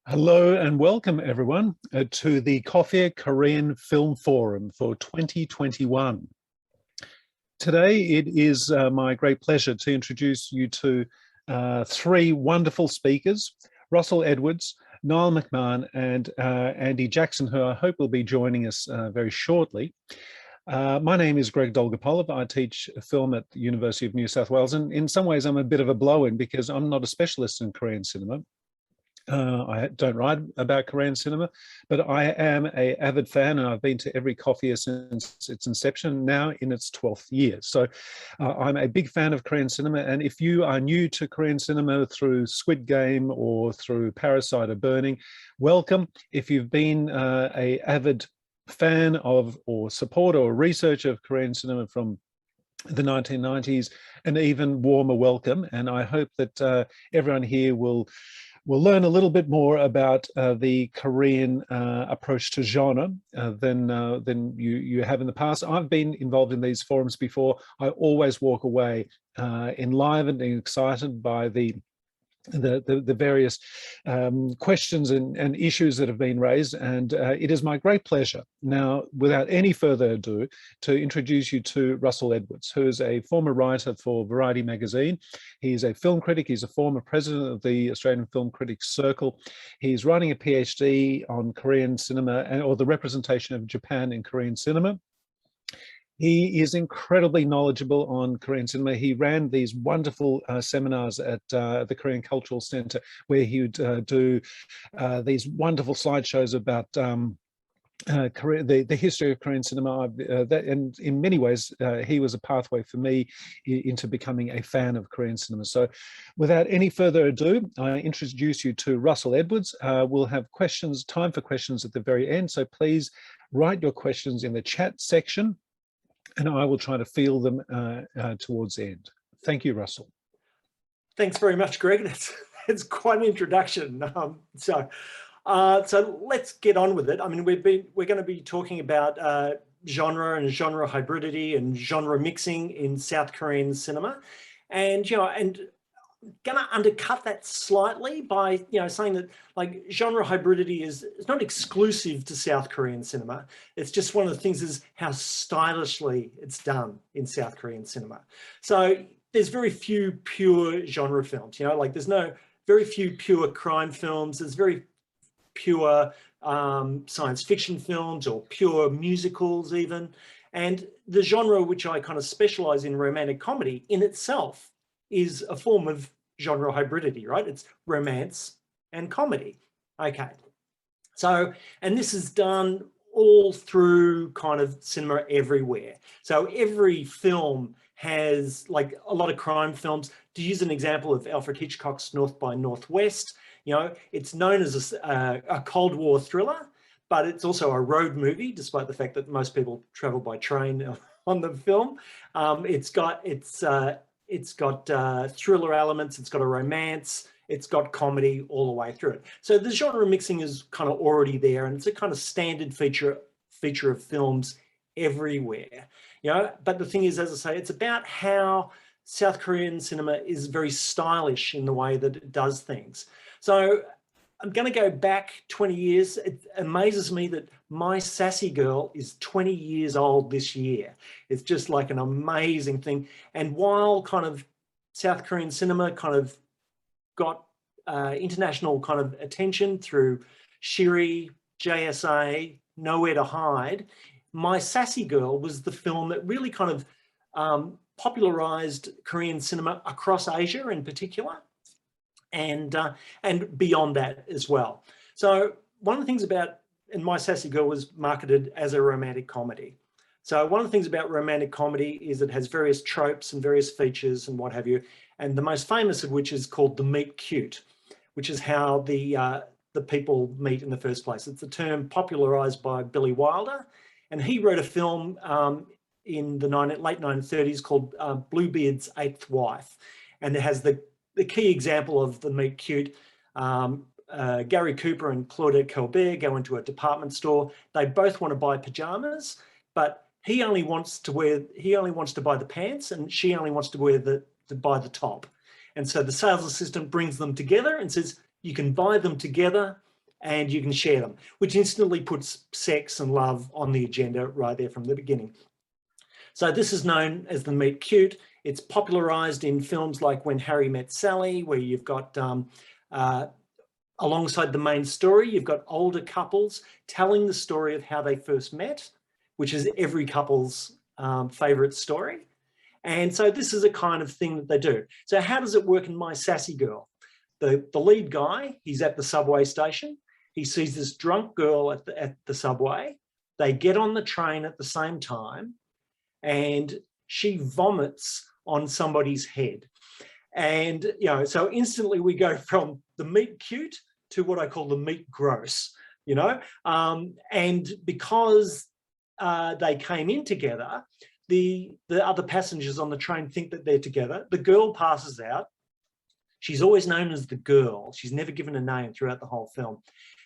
Hello and welcome everyone to the KOFFIA Korean Film Forum for 2021. Today it is my great pleasure to introduce you to three wonderful speakers, Russell Edwards, Niall McMahon and Andy Jackson, who I hope will be joining us very shortly. My name is Greg Dolgopolov. I teach film at the University of New South Wales, and in some ways I'm a bit of a blow-in because I'm not a specialist in Korean cinema. I don't write about Korean cinema, but I am an avid fan, and I've been to every KOFFIA since its inception, now in its 12th year. So I'm a big fan of Korean cinema, and if you are new to Korean cinema through Squid Game or through Parasite or Burning, welcome. If you've been an avid fan of or supporter or researcher of Korean cinema from the 1990s, an even warmer welcome. And I hope that everyone here will learn a little bit more about the Korean approach to genre than you have in the past. I've been involved in these forums before. I always walk away enlivened and excited by the various questions and issues that have been raised, and it is my great pleasure now, without any further ado, to introduce you to Russell Edwards, who is a former writer for Variety magazine. He's a film critic. He's a former president of the Australian Film Critics Circle. He's writing a PhD on Korean cinema or the representation of Japan in Korean cinema. He is incredibly knowledgeable on Korean cinema. He ran these wonderful seminars at the Korean Cultural Centre, where he would do these wonderful slideshows about the history of Korean cinema. And in many ways, he was a pathway for me into becoming a fan of Korean cinema. So without any further ado, I introduce you to Russell Edwards. We'll have time for questions at the very end. So please write your questions in the chat section, and I will try to field them towards the end. Thank you, Russell. Thanks very much, Greg. It's quite an introduction. So let's get on with it. I mean, we're going to be talking about genre and genre hybridity and genre mixing in South Korean cinema, and going to undercut that slightly by saying that like genre hybridity is not exclusive to South Korean cinema. It's just one of the things is how stylishly it's done in South Korean cinema. So there's very few pure genre films, like there's very few pure crime films. There's very pure science fiction films or pure musicals even. And the genre which I kind of specialize in, romantic comedy, in itself is a form of genre hybridity, right? It's romance and comedy. Okay. So, and this is done all through kind of cinema everywhere. So every film has, like a lot of crime films, to use an example of Alfred Hitchcock's North by Northwest, it's known as a Cold War thriller, but it's also a road movie, despite the fact that most people travel by train on the film. It's got thriller elements, it's got a romance, it's got comedy all the way through it. So the genre mixing is kind of already there, and it's a kind of standard feature of films everywhere. But the thing is, as I say, it's about how South Korean cinema is very stylish in the way that it does things. So I'm going to go back 20 years. It amazes me that My Sassy Girl is 20 years old this year. It's just like an amazing thing. And while kind of South Korean cinema kind of got international kind of attention through Shiri, JSA, Nowhere to Hide, My Sassy Girl was the film that really kind of popularized Korean cinema across Asia in particular, and beyond that as well. So one of the things about, and My Sassy Girl was marketed as a romantic comedy. So one of the things about romantic comedy is it has various tropes and various features and what have you. And the most famous of which is called the meet cute, which is how the people meet in the first place. It's a term popularized by Billy Wilder. And he wrote a film in the late 1930s called Bluebeard's Eighth Wife. And it has the key example of the meet cute. Gary Cooper and Claudette Colbert go into a department store. They both want to buy pajamas, but he only wants to buy the pants, and she only wants to buy the top. And so the sales assistant brings them together and says, you can buy them together and you can share them, which instantly puts sex and love on the agenda right there from the beginning. So this is known as the meet cute. It's popularized in films like When Harry Met Sally, where you've got, alongside the main story, you've got older couples telling the story of how they first met, which is every couple's favorite story. And so this is a kind of thing that they do. So how does it work in My Sassy Girl? The lead guy, he's at the subway station. He sees this drunk girl at the subway. They get on the train at the same time, and she vomits on somebody's head. And, you know, so instantly we go from the meet cute to what I call the meet gross, you know, and because they came in together, the other passengers on the train think that they're together. The girl passes out. She's always known as the girl. She's never given a name throughout the whole film.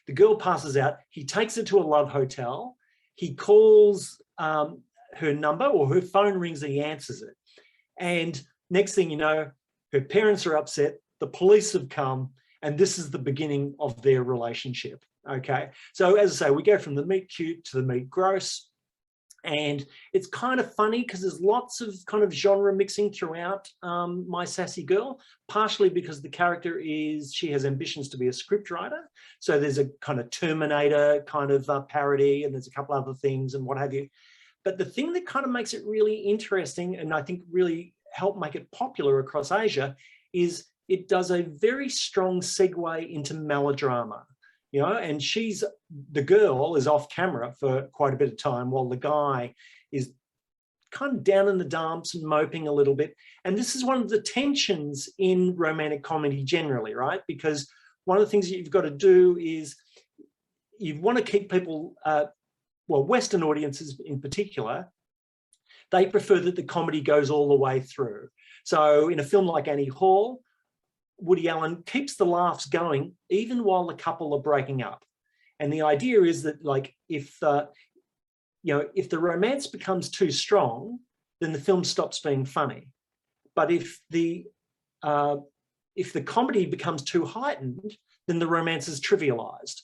The girl passes out. He takes her to a love hotel. He calls her number, or her phone rings and he answers it. And next thing you know, her parents are upset. The police have come, and this is the beginning of their relationship. Okay. So as I say, we go from the meet cute to the meet gross. And it's kind of funny because there's lots of kind of genre mixing throughout My Sassy Girl, partially because the character she has ambitions to be a scriptwriter. So there's a kind of Terminator kind of parody, and there's a couple other things and what have you. But the thing that kind of makes it really interesting, and I think really helped make it popular across Asia, is it does a very strong segue into melodrama. You know, and the girl is off camera for quite a bit of time while the guy is kind of down in the dumps and moping a little bit. And this is one of the tensions in romantic comedy generally, right? Because one of the things that you've got to do is you want to keep people, well, Western audiences in particular, they prefer that the comedy goes all the way through. So in a film like Annie Hall, Woody Allen keeps the laughs going even while the couple are breaking up. And the idea is that, like, if the romance becomes too strong, then the film stops being funny. But if the comedy becomes too heightened, then the romance is trivialized.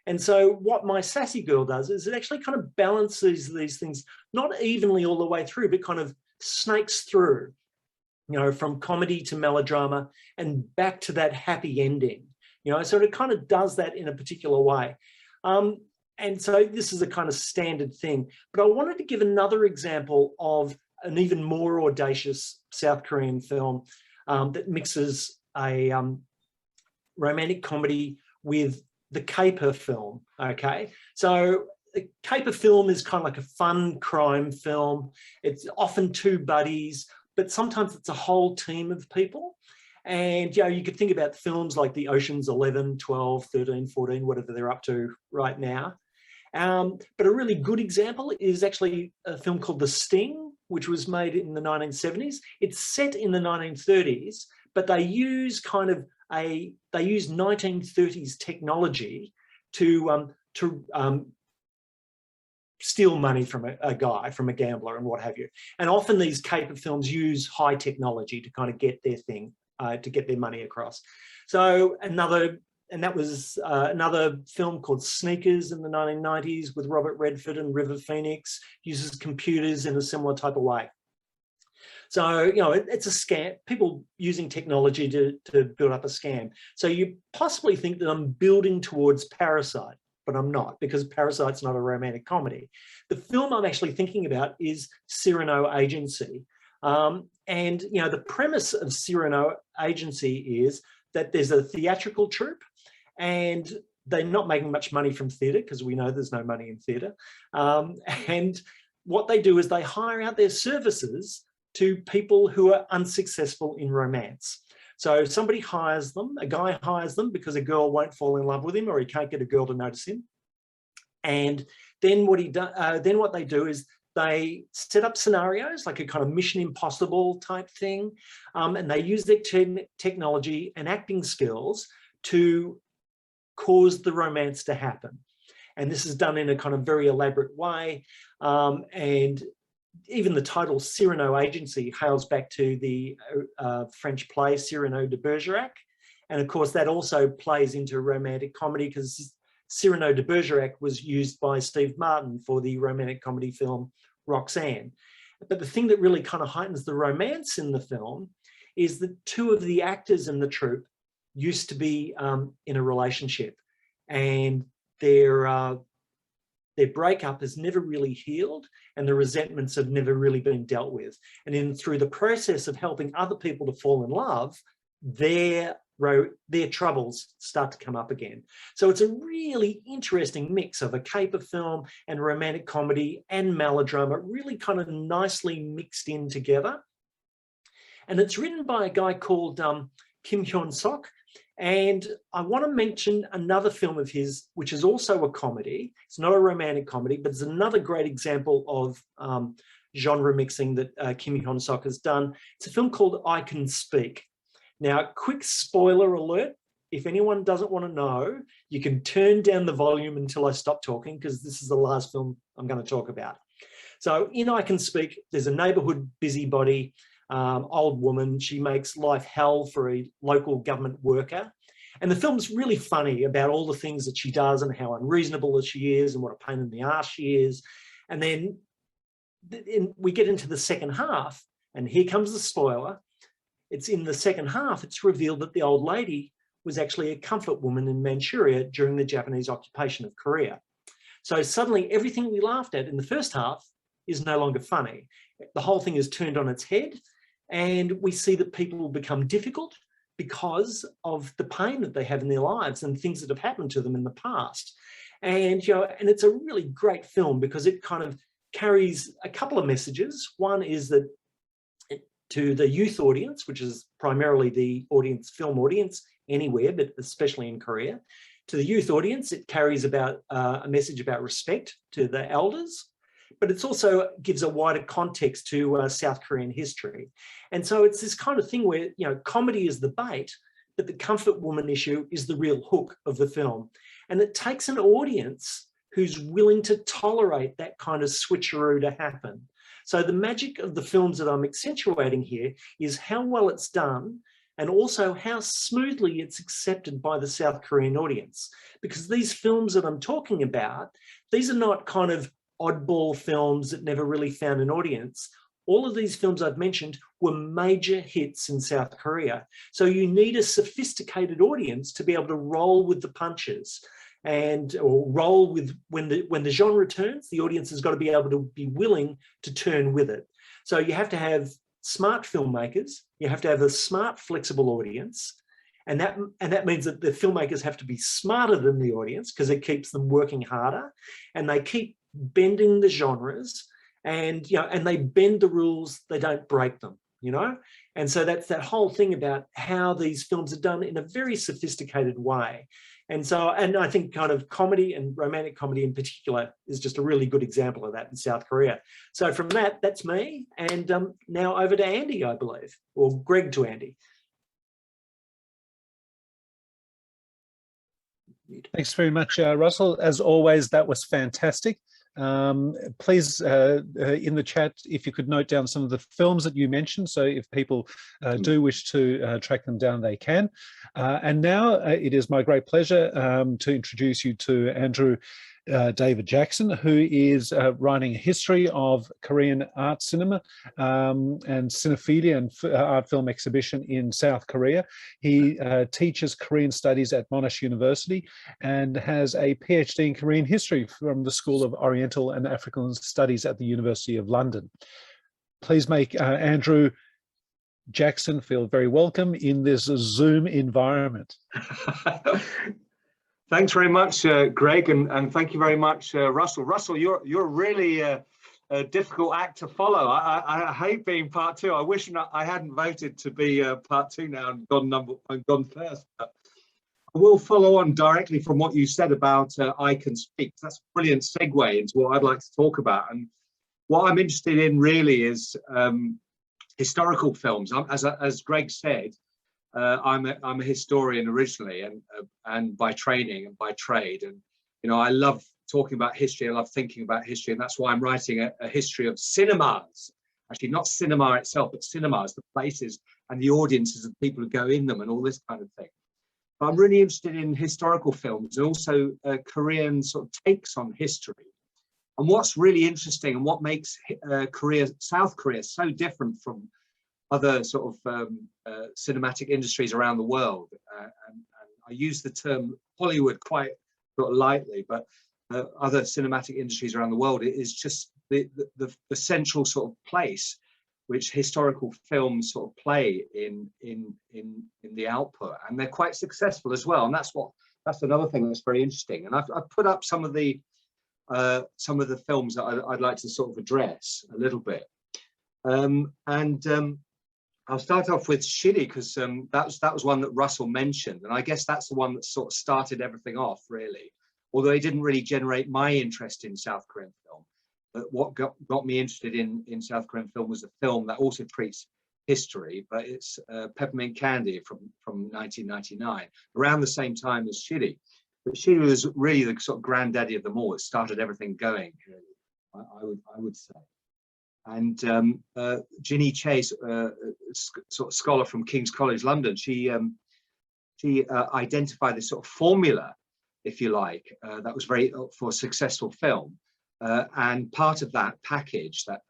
And so what My Sassy Girl does is it actually kind of balances these things, not evenly all the way through, but kind of snakes through, you know, from comedy to melodrama and back to that happy ending, you know, so it kind of does that in a particular way. And so this is a kind of standard thing, but I wanted to give another example of an even more audacious South Korean film that mixes a romantic comedy with the caper film, okay? So the caper film is kind of like a fun crime film. It's often two buddies, but sometimes it's a whole team of people. And, you know, you could think about films like the Ocean's 11, 12, 13, 14, whatever they're up to right now. But a really good example is actually a film called The Sting, which was made in the 1970s. It's set in the 1930s, but they use they use 1930s technology to steal money from a guy, from a gambler and what have you. And often these caper films use high technology to kind of get their thing, to get their money across. So that was another film called Sneakers in the 1990s with Robert Redford and River Phoenix, uses computers in a similar type of way. So, you know, it's a scam, people using technology to build up a scam. So you possibly think that I'm building towards Parasite, but I'm not, because Parasite's not a romantic comedy. The film I'm actually thinking about is Cyrano Agency. And, you know, the premise of Cyrano Agency is that there's a theatrical troupe and they're not making much money from theatre, because we know there's no money in theatre. And what they do is they hire out their services to people who are unsuccessful in romance. So somebody hires them, a guy hires them because a girl won't fall in love with him or he can't get a girl to notice him. And then what they do is they set up scenarios like a kind of Mission Impossible type thing, and they use their technology and acting skills to cause the romance to happen. And this is done in a kind of very elaborate way. And even the title Cyrano Agency hails back to the French play Cyrano de Bergerac. And of course, that also plays into romantic comedy because Cyrano de Bergerac was used by Steve Martin for the romantic comedy film Roxanne. But the thing that really kind of heightens the romance in the film is that two of the actors in the troupe used to be in a relationship, and their breakup has never really healed, and the resentments have never really been dealt with. And then through the process of helping other people to fall in love, their troubles start to come up again. So it's a really interesting mix of a caper film and romantic comedy and melodrama, really kind of nicely mixed in together. And it's written by a guy called Kim Hyun-sok. And I want to mention another film of his, which is also a comedy. It's not a romantic comedy, but it's another great example of genre mixing that Kim Hyun-sok has done. It's a film called I Can Speak. Now, quick spoiler alert. If anyone doesn't want to know, you can turn down the volume until I stop talking, because this is the last film I'm going to talk about. So in I Can Speak, there's a neighbourhood busybody, old woman. She makes life hell for a local government worker. And the film's really funny about all the things that she does and how unreasonable she is and what a pain in the arse she is. And then we get into the second half, and here comes the spoiler. It's in the second half, it's revealed that the old lady was actually a comfort woman in Manchuria during the Japanese occupation of Korea. So suddenly everything we laughed at in the first half is no longer funny. The whole thing is turned on its head, and we see that people become difficult because of the pain that they have in their lives and things that have happened to them in the past. And, you know, and it's a really great film because it kind of carries a couple of messages. One is that to the youth audience, which is primarily the audience, film audience anywhere, but especially in Korea, to the youth audience, it carries about a message about respect to the elders, but it also gives a wider context to South Korean history. And so it's this kind of thing where, you know, comedy is the bait, but the comfort woman issue is the real hook of the film. And it takes an audience who's willing to tolerate that kind of switcheroo to happen. So the magic of the films that I'm accentuating here is how well it's done, and also how smoothly it's accepted by the South Korean audience. Because these films that I'm talking about, these are not kind of oddball films that never really found an audience. All of these films I've mentioned were major hits in South Korea. So you need a sophisticated audience to be able to roll with the punches, or roll with when the genre turns. The audience has got to be able to be willing to turn with it. So you have to have smart filmmakers, you have to have a smart, flexible audience, and that means that the filmmakers have to be smarter than the audience because it keeps them working harder, and they keep bending the genres, and you know, and they bend the rules, they don't break them, you know. And so that's that whole thing about how these films are done in a very sophisticated way. And so, and I think kind of comedy and romantic comedy in particular is just a really good example of that in South Korea. So from that, that's me. And now over to Andy, I believe, or Greg to Andy. Thanks very much, Russell. As always, that was fantastic. Please, in the chat, if you could note down some of the films that you mentioned, so if people do wish to track them down, they can. And now it is my great pleasure to introduce you to Andrew David Jackson, who is writing a history of Korean art cinema and cinephilia and art film exhibition in South Korea. He teaches Korean studies at Monash University and has a PhD in Korean history from the School of Oriental and African Studies at the University of London. Please make Andrew Jackson feel very welcome in this Zoom environment. Thanks very much, Greg, and thank you very much, Russell. Russell, you're really a difficult act to follow. I hate being part two. I wish I hadn't voted to be part two now and gone first. But I will follow on directly from what you said about I Can Speak. That's a brilliant segue into what I'd like to talk about. And what I'm interested in really is historical films. As Greg said, I'm a historian originally, and by training and by trade, and you know, I love talking about history. I love thinking about history, and that's why I'm writing a history of cinemas. Actually, not cinema itself, but cinemas, the places and the audiences of people who go in them, and all this kind of thing. But I'm really interested in historical films and also Korean sort of takes on history. And what's really interesting and what makes South Korea so different from other sort of cinematic industries around the world, and I use the term Hollywood quite sort of lightly, but other cinematic industries around the world, it is just the central sort of place which historical films sort of play in the output, and they're quite successful as well. And that's another thing that's very interesting. And I've put up some of the films that I'd like to sort of address a little bit. I'll start off with Shiri, because that was one that Russell mentioned, and I guess that's the one that sort of started everything off, really. Although it didn't really generate my interest in South Korean film, but what got me interested in South Korean film was a film that also treats history, but it's Peppermint Candy from 1999, around the same time as Shiri. But Shiri was really the sort of granddaddy of them all. It started everything going, really, I would say. And Ginny Chase, sort of scholar from King's College London, she identified this sort of formula, if you like, that was very for a successful film. And part of that package that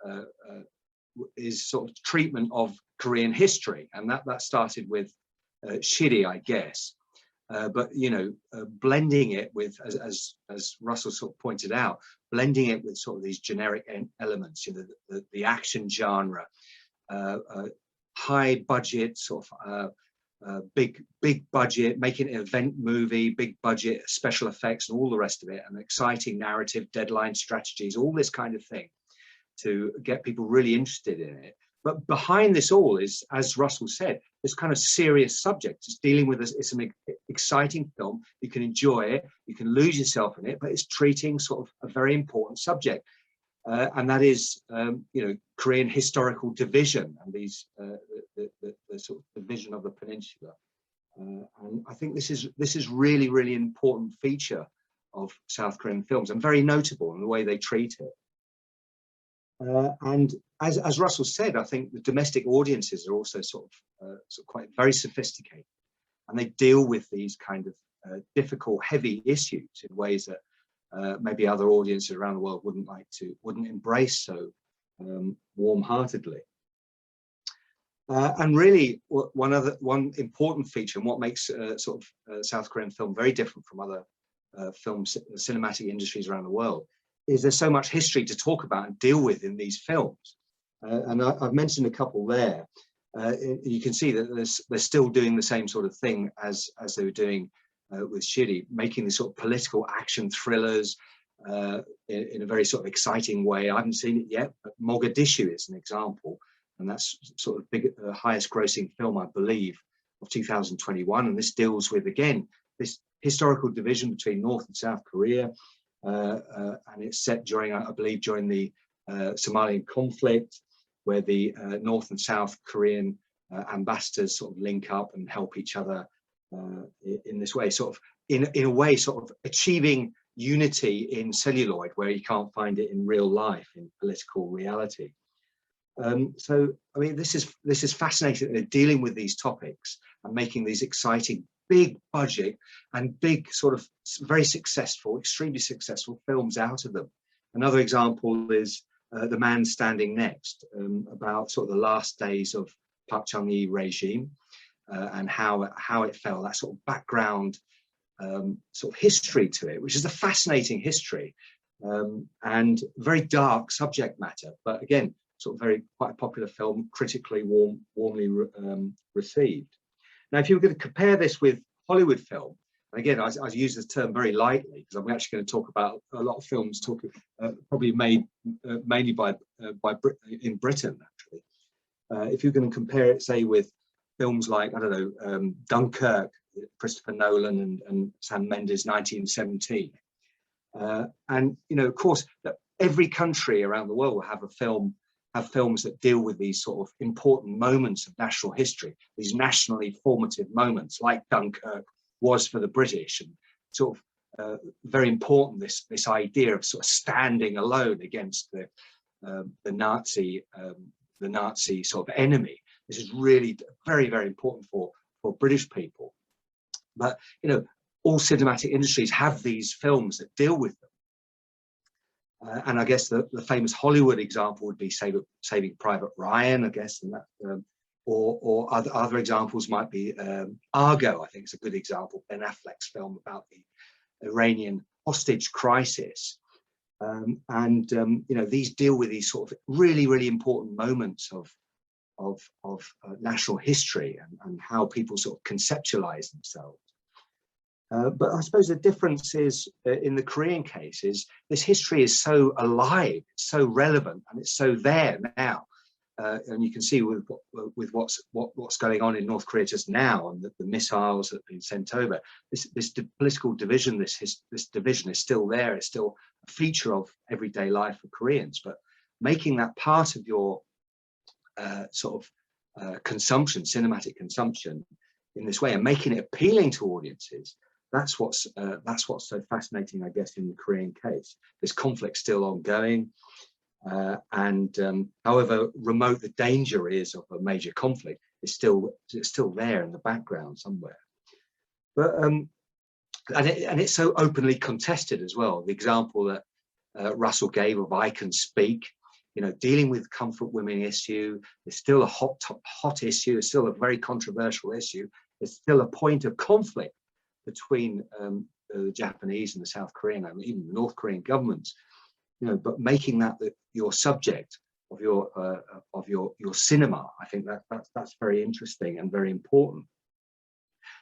is sort of treatment of Korean history, and that started with Shiri, I guess. But you know, blending it with, as Russell sort of pointed out, blending it with sort of these generic elements, you know, the action genre, high budget, sort of big budget, making an event movie, big budget special effects, and all the rest of it, and exciting narrative, deadline strategies, all this kind of thing to get people really interested in it. But behind this all is, as Russell said, this kind of serious subject. It's dealing with this. It's an exciting film. You can enjoy it. You can lose yourself in it, but it's treating sort of a very important subject, and that is, you know, Korean historical division and these the sort of division of the peninsula. And I think this is really, really important feature of South Korean films, and very notable in the way they treat it. And as Russell said, I think the domestic audiences are also sort of quite very sophisticated, and they deal with these kind of difficult, heavy issues in ways that maybe other audiences around the world wouldn't embrace so warm-heartedly. And really, one important feature, and what makes South Korean film very different from other cinematic industries around the world, is there's so much history to talk about and deal with in these films. And I've mentioned a couple there. You can see that they're still doing the same sort of thing as they were doing with Shiri, making these sort of political action thrillers in a very sort of exciting way. I haven't seen it yet, but Mogadishu is an example, and that's sort of the highest grossing film, I believe, of 2021. And this deals with, again, this historical division between North and South Korea. And it's set during, I believe, during the Somalian conflict, where the North and South Korean ambassadors sort of link up and help each other in this way, sort of in a way, sort of achieving unity in celluloid where you can't find it in real life, in political reality. So, I mean, this is fascinating. They're dealing with these topics and making these exciting, big budget and big sort of very successful, extremely successful films out of them. Another example is The Man Standing Next, about sort of the last days of Park Chung-hee regime and how it fell, that sort of background sort of history to it, which is a fascinating history and very dark subject matter, but again, sort of quite a popular film, critically warmly received. Now, if you were going to compare this with Hollywood film, and again, I use this term very lightly because I'm actually going to talk about a lot of films probably made mainly in Britain, actually. If you're going to compare it, say, with films like, I don't know, Dunkirk, Christopher Nolan and Sam Mendes, 1917. And, you know, of course, every country around the world will have films that deal with these sort of important moments of national history, these nationally formative moments, like Dunkirk was for the British, and sort of very important, this idea of sort of standing alone against the Nazi sort of enemy. This is really very, very important for British people. But, you know, all cinematic industries have these films that deal with them. And I guess the famous Hollywood example would be Saving Private Ryan, I guess, and that, or other examples might be Argo, I think is a good example, Ben Affleck's film about the Iranian hostage crisis. You know, these deal with these sort of really, really important moments of national history and how people sort of conceptualize themselves. But I suppose the difference is in the Korean case is this history is so alive, it's so relevant, and it's so there now. And you can see with what's going on in North Korea just now, and the missiles that have been sent over. This political division, this division is still there. It's still a feature of everyday life for Koreans. But making that part of your sort of consumption, cinematic consumption, in this way, and making it appealing to audiences. That's what's so fascinating, I guess, in the Korean case. This conflict still ongoing, however remote the danger is of a major conflict, it's still there in the background somewhere. But and it's so openly contested as well. The example that Russell gave of I Can Speak, you know, dealing with comfort women issue is still a hot issue. It's still a very controversial issue. It's still a point of conflict between the Japanese and the South Korean and even the North Korean governments, you know. But making that your subject of your cinema, I think that's very interesting and very important.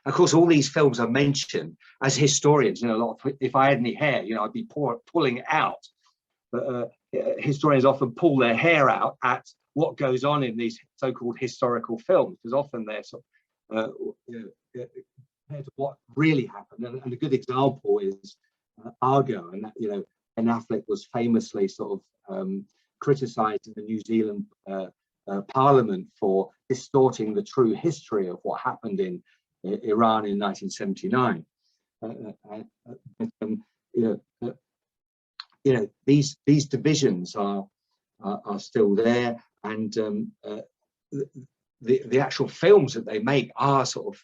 Of course, all these films are mentioned as historians. You know, if I had any hair, you know, I'd be pulling it out. But historians often pull their hair out at what goes on in these so-called historical films, because often they're sort of compared to what really happened. And a good example is Argo, and that, you know, Ben Affleck was famously sort of criticised in the New Zealand Parliament for distorting the true history of what happened in Iran in 1979. You know, these divisions are still there, and the actual films that they make are sort of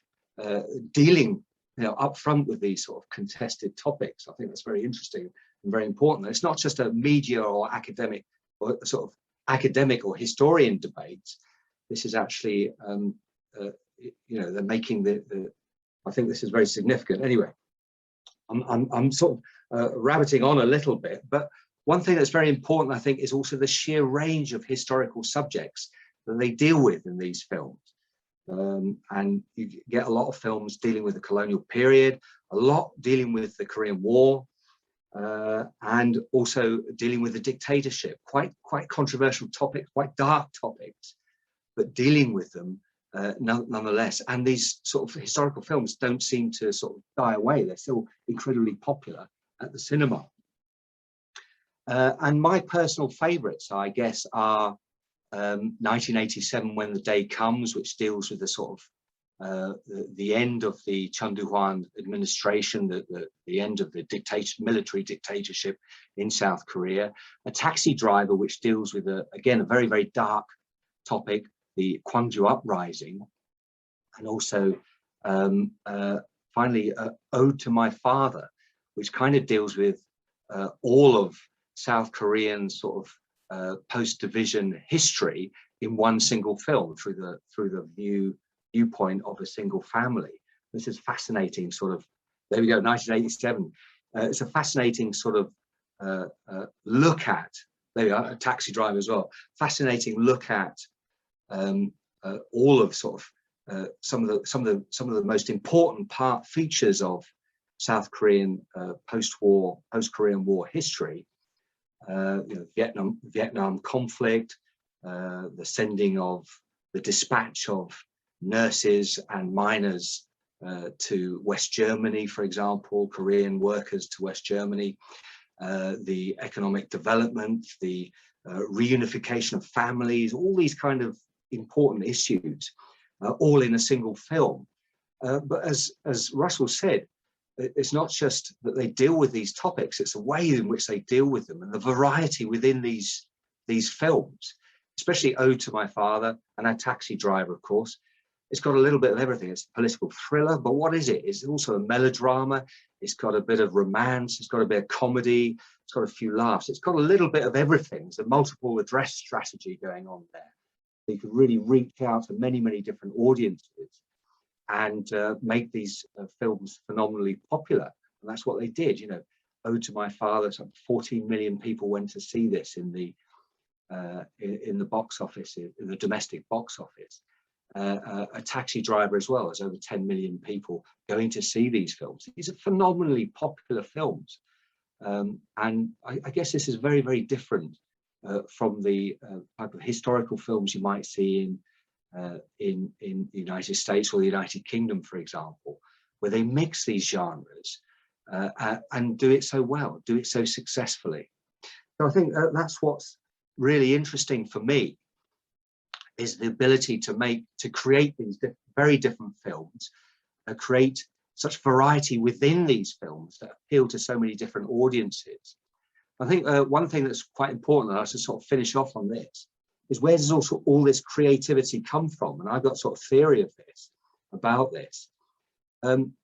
dealing, you know, up front with these sort of contested topics. I think that's very interesting and very important. It's not just a media or academic or sort of academic or historian debate. This is actually, you know, they're making I think this is very significant. Anyway, I'm sort of rabbiting on a little bit, but one thing that's very important, I think, is also the sheer range of historical subjects that they deal with in these films. And you get a lot of films dealing with the colonial period, a lot dealing with the Korean War, and also dealing with the dictatorship. Quite controversial topics, quite dark topics, but dealing with them nonetheless. And these sort of historical films don't seem to sort of die away. They're still incredibly popular at the cinema. And my personal favourites, I guess, are 1987, When the Day Comes, which deals with the sort of the end of the Chun Doo-hwan administration, the end of the military dictatorship in South Korea. A Taxi Driver, which deals with again a very, very dark topic, the Gwangju uprising, and also finally Ode to My Father, which kind of deals with all of South Korean sort of post-division history in one single film through the viewpoint of a single family. This is fascinating sort of, there we go, 1987. It's a fascinating sort of look at, there we are, A Taxi Driver as well, fascinating look at all of sort of some of the most important features of South Korean post-Korean War history. You know, Vietnam conflict, the sending of the dispatch of nurses and miners to West Germany, for example, Korean workers to West Germany, the economic development, the reunification of families, all these kind of important issues, all in a single film. But as Russell said, it's not just that they deal with these topics, it's the way in which they deal with them and the variety within these films, especially Ode to My Father and A Taxi Driver, of course. It's got a little bit of everything. It's a political thriller, but what is it? It's also a melodrama. It's got a bit of romance. It's got a bit of comedy. It's got a few laughs. It's got a little bit of everything. There's a multiple address strategy going on there. So you can really reach out to many, many different audiences and make these films phenomenally popular. And that's what they did. You know, Ode to My Father, some 14 million people went to see this in the box office, in the domestic box office. A Taxi Driver as well, as over 10 million people going to see these films. These are phenomenally popular films. And I guess this is very, very different from the type of historical films you might see in the United States or the United Kingdom, for example, where they mix these genres and do it so well, do it so successfully. So I think that's what's really interesting for me, is the ability to create these very different films, create such variety within these films that appeal to so many different audiences. I think one thing that's quite important, and I should sort of finish off on this, is where does also all this creativity come from? And I've got sort of theory of this, about this.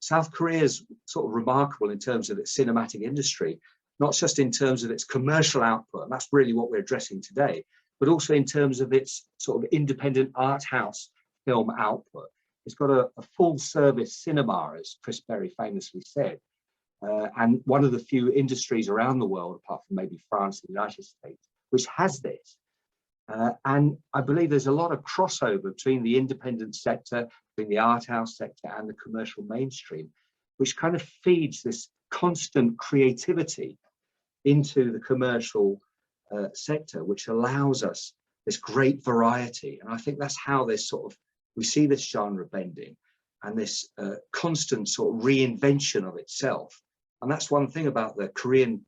South Korea is sort of remarkable in terms of its cinematic industry, not just in terms of its commercial output, and that's really what we're addressing today, but also in terms of its sort of independent art house film output. It's got a full service cinema, as Chris Berry famously said, and one of the few industries around the world, apart from maybe France and the United States, which has this. And I believe there's a lot of crossover between the independent sector, between the art house sector and the commercial mainstream, which kind of feeds this constant creativity into the commercial sector, which allows us this great variety. And I think that's how this sort of, we see this genre bending and this constant sort of reinvention of itself. And that's one thing about the Korean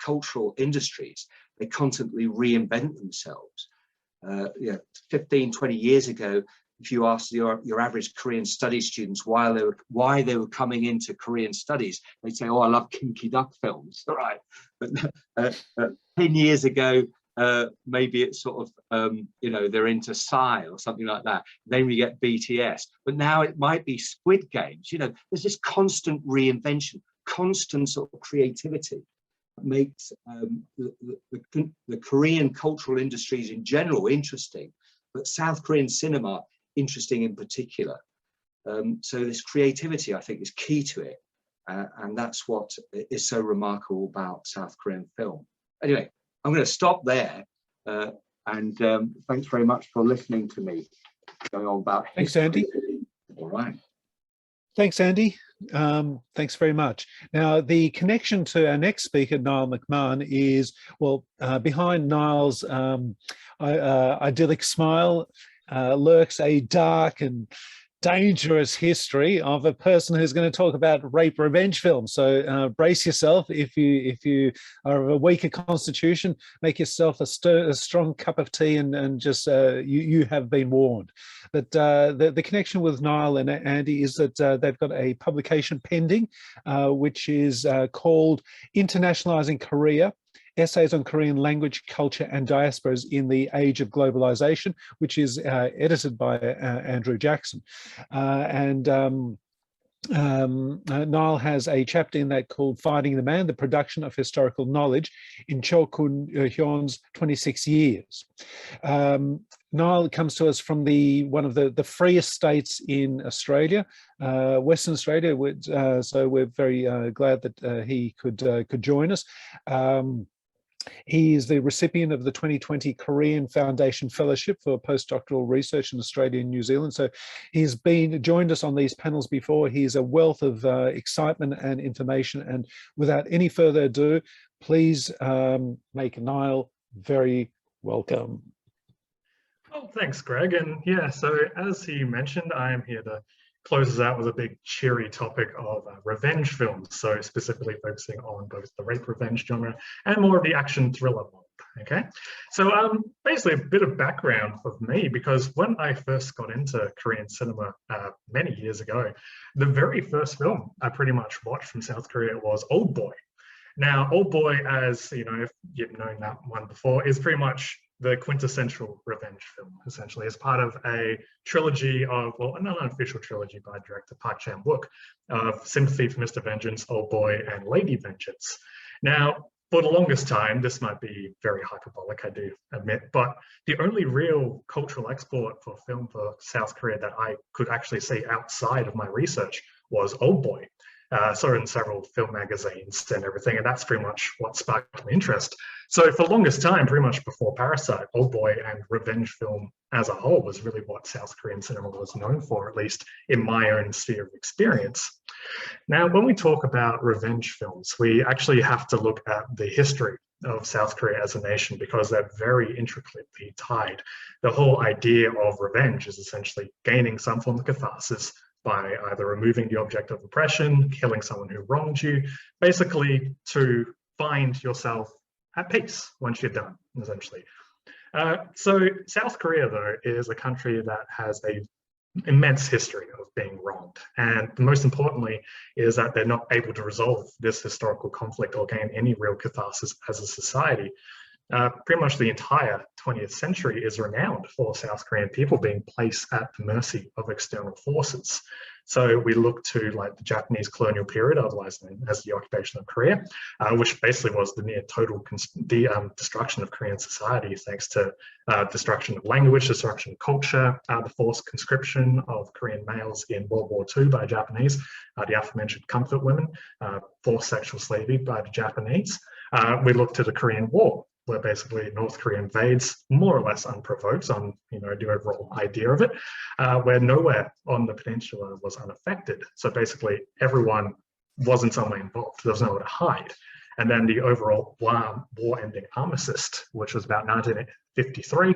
cultural industries. They constantly reinvent themselves. 15, 20 years ago, if you asked your average Korean studies students why they were coming into Korean studies, they'd say, "Oh, I love kinky duck films." All right, but 10 years ago, maybe it's sort of they're into Psy or something like that. Then we get BTS, but now it might be Squid Games. You know, there's this constant reinvention, constant sort of creativity. Makes the Korean cultural industries in general interesting, but South Korean cinema interesting in particular. So this creativity, I think, is key to it, and that's what is so remarkable about South Korean film. Anyway, I'm going to stop there, and thanks very much for listening to me going on about history. Thanks, Andy. All right. Thanks, Andy. Thanks very much. Now, the connection to our next speaker, Niall McMahon, is, well, behind Niall's idyllic smile lurks a dark and dangerous history of a person who's going to talk about rape revenge films. So brace yourself. If you are of a weaker constitution, make yourself a strong cup of tea and just you have been warned. But the connection with Niall and Andy is that they've got a publication pending, which is called Internationalizing Korea: Essays on Korean Language, Culture and Diasporas in the Age of Globalization, which is edited by Andrew Jackson. Niall has a chapter in that called Finding the Man, the Production of Historical Knowledge in Cho Kun-hyun's 26 Years. Niall comes to us from one of the freest states in Australia, Western Australia, so we're very glad that he could join us. He is the recipient of the 2020 Korean Foundation Fellowship for Postdoctoral Research in Australia and New Zealand. So he's joined us on these panels before. He's a wealth of excitement and information. And without any further ado, please make Niall very welcome. Oh, thanks, Greg. And yeah, so as he mentioned, I am here to close us out with a big cheery topic of revenge films, so specifically focusing on both the rape revenge genre and more of the action thriller one. Okay, so basically a bit of background of me, because when I first got into Korean cinema many years ago, the very first film I pretty much watched from South Korea was Old Boy. Now, Old Boy, as you know, if you've known that one before, is pretty much the quintessential revenge film, essentially, as part of a trilogy of, well, not an official trilogy by director Park Chan-wook, of Sympathy for Mr. Vengeance, Old Boy, and Lady Vengeance. Now, for the longest time, this might be very hyperbolic, I do admit, but the only real cultural export for film for South Korea that I could actually see outside of my research was Old Boy. Saw it in several film magazines and everything, and that's pretty much what sparked my interest. So for the longest time, pretty much before Parasite, Old Boy and revenge film as a whole was really what South Korean cinema was known for, at least in my own sphere of experience. Now, when we talk about revenge films, we actually have to look at the history of South Korea as a nation, because they're very intricately tied. The whole idea of revenge is essentially gaining some form of catharsis by either removing the object of oppression, killing someone who wronged you, basically to find yourself at peace once you're done, essentially. So South Korea, though, is a country that has an immense history of being wronged. And most importantly is that they're not able to resolve this historical conflict or gain any real catharsis as a society. Pretty much the entire 20th century is renowned for South Korean people being placed at the mercy of external forces. So we look to like the Japanese colonial period, otherwise known as the occupation of Korea, which basically was the near total destruction of Korean society, thanks to destruction of language, destruction of culture, the forced conscription of Korean males in World War II by Japanese, the aforementioned comfort women, forced sexual slavery by the Japanese. We look to the Korean War, where basically North Korea invades more or less unprovoked on, the overall idea of it, where nowhere on the peninsula was unaffected. So basically everyone was in some way involved. There was nowhere to hide. And then the overall war-ending armistice, which was about 1953,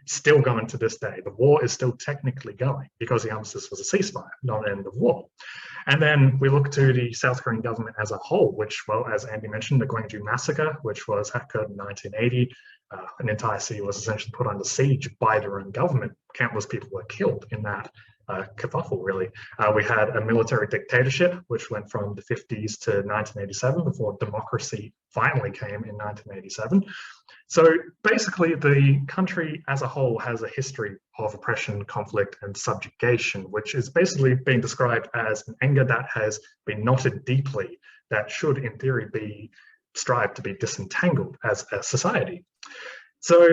still going to this day. The war is still technically going because the armistice was a ceasefire, not an end of war. And then we look to the South Korean government as a whole, which, well, as Andy mentioned, the Gwangju massacre, which was occurred in 1980. An entire city was essentially put under siege by their own government. Countless people were killed in that kerfuffle, really. We had a military dictatorship, which went from the 50s to 1987 before democracy finally came in 1987. So basically the country as a whole has a history of oppression, conflict, and subjugation, which is basically being described as an anger that has been knotted deeply that should in theory be strived to be disentangled as a society. So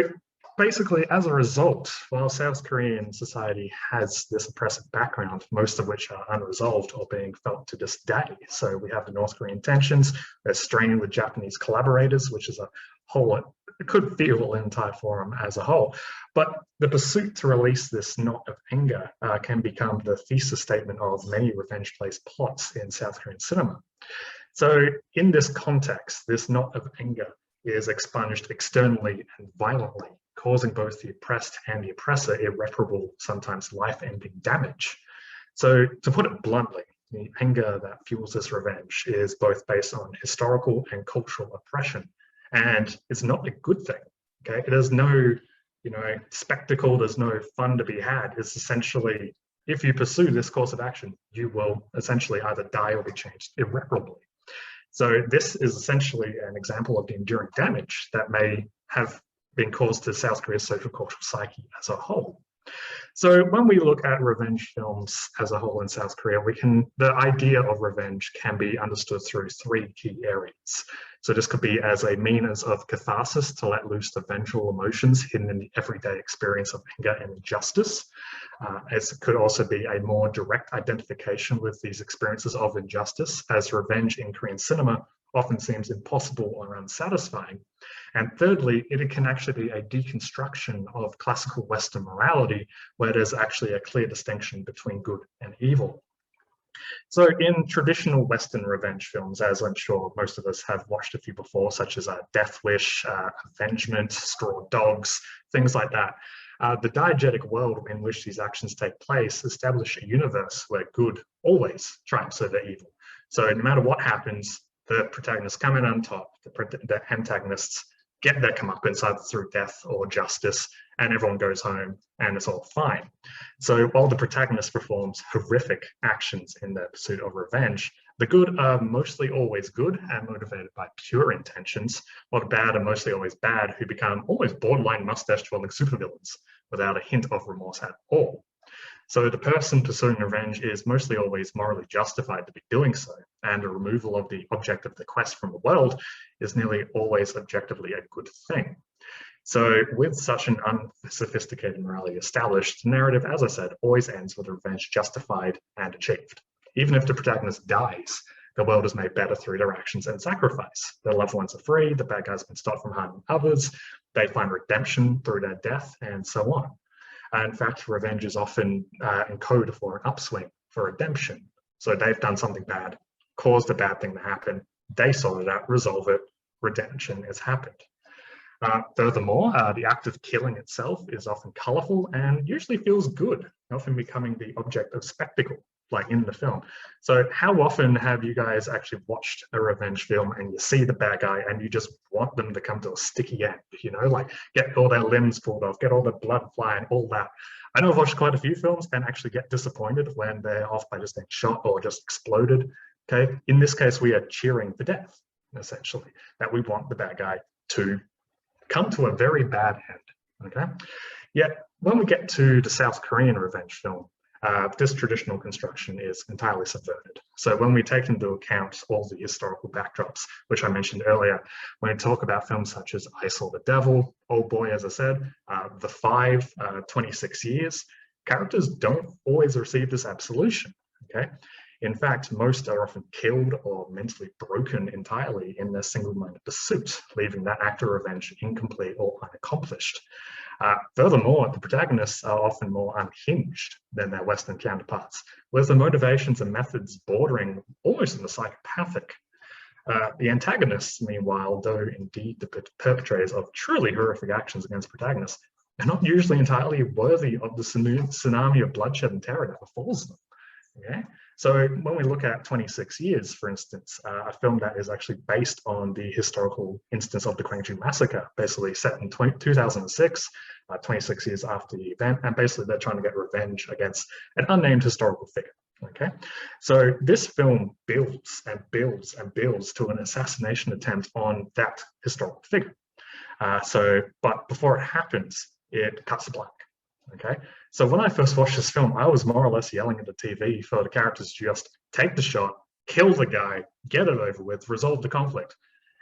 basically, as a result, while South Korean society has this oppressive background, most of which are unresolved or being felt to this day. So we have the North Korean tensions, there's strain with Japanese collaborators, which is a whole, it could fuel an entire forum as a whole. But the pursuit to release this knot of anger can become the thesis statement of many revenge-based plots in South Korean cinema. So in this context, this knot of anger is expunged externally and violently, causing both the oppressed and the oppressor irreparable, sometimes life-ending damage. So to put it bluntly, the anger that fuels this revenge is both based on historical and cultural oppression, and it's not a good thing, okay? There's no, spectacle, there's no fun to be had. It's essentially, if you pursue this course of action, you will essentially either die or be changed irreparably. So this is essentially an example of the enduring damage that may have been caused to South Korea's social cultural psyche as a whole. So when we look at revenge films as a whole in South Korea, the idea of revenge can be understood through three key areas. So this could be as a means of catharsis to let loose the vengeful emotions hidden in the everyday experience of anger and injustice. As it could also be a more direct identification with these experiences of injustice, as revenge in Korean cinema often seems impossible or unsatisfying. And thirdly, it can actually be a deconstruction of classical Western morality, where there's actually a clear distinction between good and evil. So in traditional Western revenge films, as I'm sure most of us have watched a few before, such as Death Wish, Avengement, Straw Dogs, things like that, the diegetic world in which these actions take place establish a universe where good always triumphs over evil. So no matter what happens, the protagonists come in on top, the antagonists get their comeuppance either through death or justice, and everyone goes home and it's all fine. So while the protagonist performs horrific actions in their pursuit of revenge, The good are mostly always good and motivated by pure intentions, while the bad are mostly always bad, who become almost borderline mustache-twirling supervillains without a hint of remorse at all. So the person pursuing revenge is mostly always morally justified to be doing so, and the removal of the object of the quest from the world is nearly always objectively a good thing. So with such an unsophisticated morality established, the narrative, as I said, always ends with revenge justified and achieved. Even if the protagonist dies, the world is made better through their actions and sacrifice. Their loved ones are free, the bad guys have been stopped from harming others, they find redemption through their death, and so on. In fact, revenge is often encoded for an upswing, for redemption. So they've done something bad, caused a bad thing to happen, they sort it out, resolve it, redemption has happened. Furthermore, the act of killing itself is often colourful and usually feels good, often becoming the object of spectacle, like in the film. So how often have you guys actually watched a revenge film and you see the bad guy and you just want them to come to a sticky end, you know, like get all their limbs pulled off, get all the blood flying, all that. I know I've watched quite a few films and actually get disappointed when they're off by just being shot or just exploded, okay? In this case, we are cheering for death, essentially, that we want the bad guy to come to a very bad end, okay? Yet, when we get to the South Korean revenge film, this traditional construction is entirely subverted. So when we take into account all the historical backdrops, which I mentioned earlier, when we talk about films such as I Saw the Devil, Old Boy, as I said, The Five, 26 Years, characters don't always receive this absolution, okay? In fact, most are often killed or mentally broken entirely in their single-minded pursuit, leaving that act of revenge incomplete or unaccomplished. Furthermore, the protagonists are often more unhinged than their Western counterparts, with the motivations and methods bordering almost on the psychopathic. The antagonists, meanwhile, though indeed the perpetrators of truly horrific actions against protagonists, are not usually entirely worthy of the tsunami of bloodshed and terror that befalls them. Okay? So when we look at 26 Years, for instance, a film that is actually based on the historical instance of the Gwangju massacre, basically set in 2006, 26 years after the event, and basically they're trying to get revenge against an unnamed historical figure. Okay, so this film builds and builds and builds to an assassination attempt on that historical figure. But before it happens, it cuts to black. Okay, so when I first watched this film, I was more or less yelling at the TV for the characters to just take the shot, kill the guy, get it over with, resolve the conflict.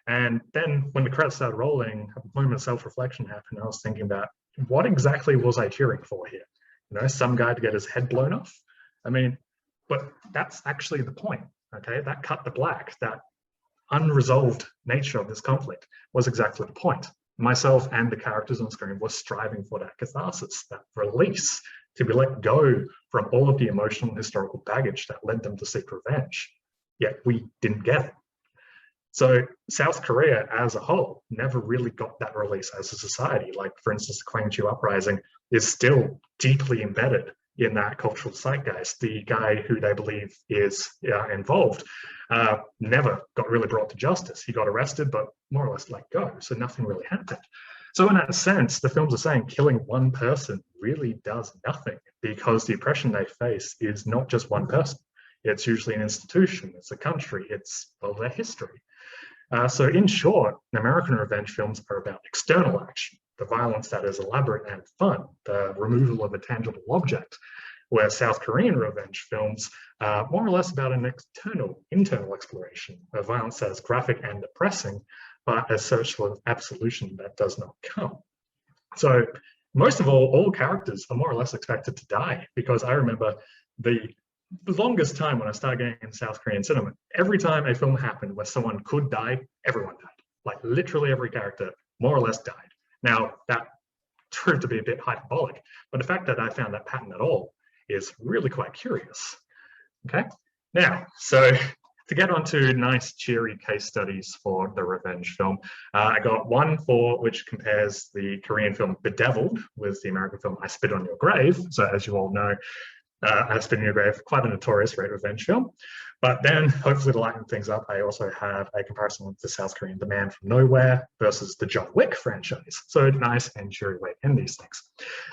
And then when the credits started rolling, a moment of self-reflection happened. I was thinking about, what exactly was I cheering for here? You know, some guy to get his head blown off? I mean, but that's actually the point, okay? That cut to black, that unresolved nature of this conflict was exactly the point. Myself and the characters on screen were striving for that catharsis, that release, to be let go from all of the emotional and historical baggage that led them to seek revenge. Yet we didn't get it. So South Korea as a whole never really got that release as a society. Like, for instance, the Gwangju uprising is still deeply embedded in that cultural zeitgeist. The guy who they believe is involved never got really brought to justice. He got arrested, but more or less let go. So nothing really happened. So in that sense, the films are saying killing one person really does nothing, because the oppression they face is not just one person. It's usually an institution, it's a country, it's, well, their history. So in short, American revenge films are about external action, the violence that is elaborate and fun, the removal of a tangible object, where South Korean revenge films are more or less about an internal exploration of violence that is graphic and depressing, but a search for absolution that does not come. So most of all characters are more or less expected to die, because I remember the longest time when I started getting in South Korean cinema, every time a film happened where someone could die, everyone died. Like literally every character more or less died. Now that proved to be a bit hyperbolic, but the fact that I found that pattern at all is really quite curious. Okay, now, so to get on to nice cheery case studies for the revenge film, I got one which compares the Korean film Bedeviled with the American film I Spit on Your Grave. So as you all know, I Spit on Your Grave, quite a notorious rape revenge film. But then, hopefully to lighten things up, I also have a comparison with the South Korean The Man from Nowhere versus the John Wick franchise. So nice and cheery way to end these things.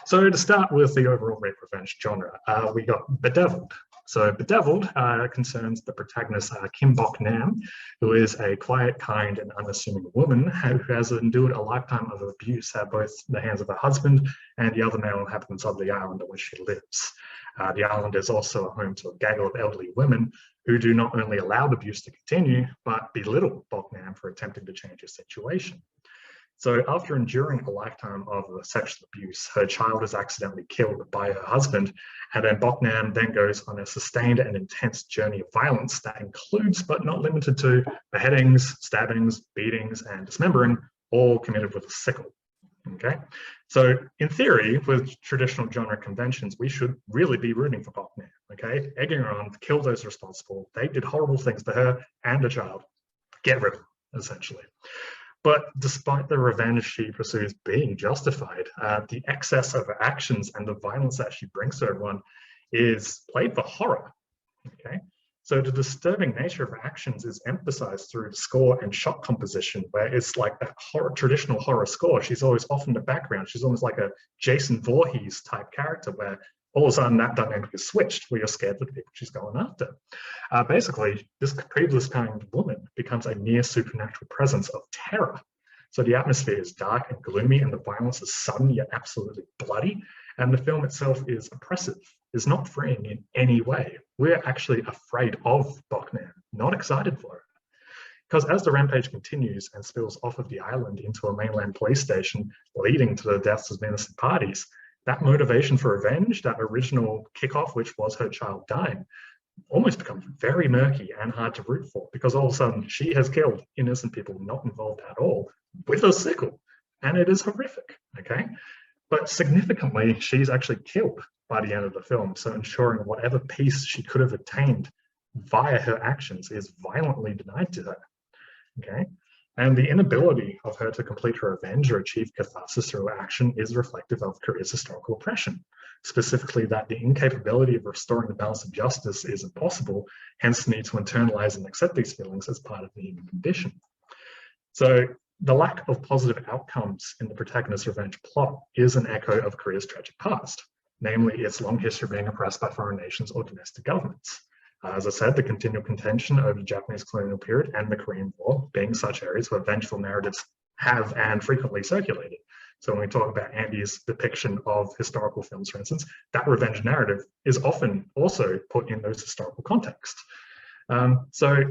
So to start with the overall rape revenge genre, we got Bedeviled. So Bedeviled concerns the protagonist Kim Bok Nam, who is a quiet, kind and unassuming woman who has endured a lifetime of abuse at both the hands of her husband and the other male inhabitants of the island on which she lives. The island is also a home to a gaggle of elderly women who do not only allow the abuse to continue, but belittle Bok Nam for attempting to change his situation. So after enduring a lifetime of sexual abuse, her child is accidentally killed by her husband, and then Bok Nam then goes on a sustained and intense journey of violence that includes, but not limited to, beheadings, stabbings, beatings, and dismembering, all committed with a sickle. Okay, so in theory, with traditional genre conventions, we should really be rooting for Bok Nam, okay? Egging her on to kill those responsible. They did horrible things to her and the child. Get rid of them, essentially. But despite the revenge she pursues being justified, the excess of her actions and the violence that she brings to everyone is played for horror, okay? So the disturbing nature of her actions is emphasized through the score and shot composition, where it's like that traditional horror score. She's always off in the background. She's almost like a Jason Voorhees type character, where all of a sudden that dynamic is switched, where you're scared of the people she's going after. Basically, this previous kind of woman becomes a near supernatural presence of terror. So the atmosphere is dark and gloomy, and the violence is sudden yet absolutely bloody. And the film itself is oppressive, is not freeing in any way. We're actually afraid of Bok Nam, not excited for it. Because as the rampage continues and spills off of the island into a mainland police station, leading to the deaths of innocent parties, that motivation for revenge, that original kickoff, which was her child dying, almost becomes very murky and hard to root for, because all of a sudden she has killed innocent people not involved at all with a sickle, and it is horrific, okay? But significantly, she's actually killed by the end of the film, so ensuring whatever peace she could have attained via her actions is violently denied to her, okay? And the inability of her to complete her revenge or achieve catharsis through action is reflective of Korea's historical oppression, specifically that the incapability of restoring the balance of justice is impossible, hence the need to internalize and accept these feelings as part of the human condition. So the lack of positive outcomes in the protagonist's revenge plot is an echo of Korea's tragic past, namely its long history of being oppressed by foreign nations or domestic governments. As I said, the continual contention over the Japanese colonial period and the Korean War being such areas where vengeful narratives have and frequently circulated. So when we talk about Andy's depiction of historical films, for instance, that revenge narrative is often also put in those historical contexts. So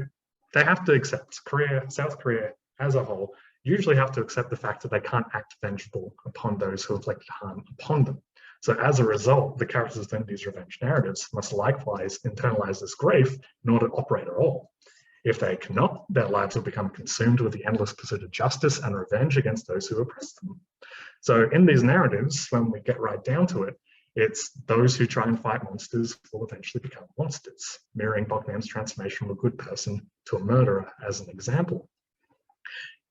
they have to accept, South Korea as a whole, usually have to accept the fact that they can't act vengeful upon those who inflicted harm upon them. So as a result, the characters in these revenge narratives must likewise internalize this grief in order to operate at all. If they cannot, their lives will become consumed with the endless pursuit of justice and revenge against those who oppress them. So in these narratives, when we get right down to it, it's those who try and fight monsters will eventually become monsters, mirroring Bok Nam's transformation from a good person to a murderer as an example.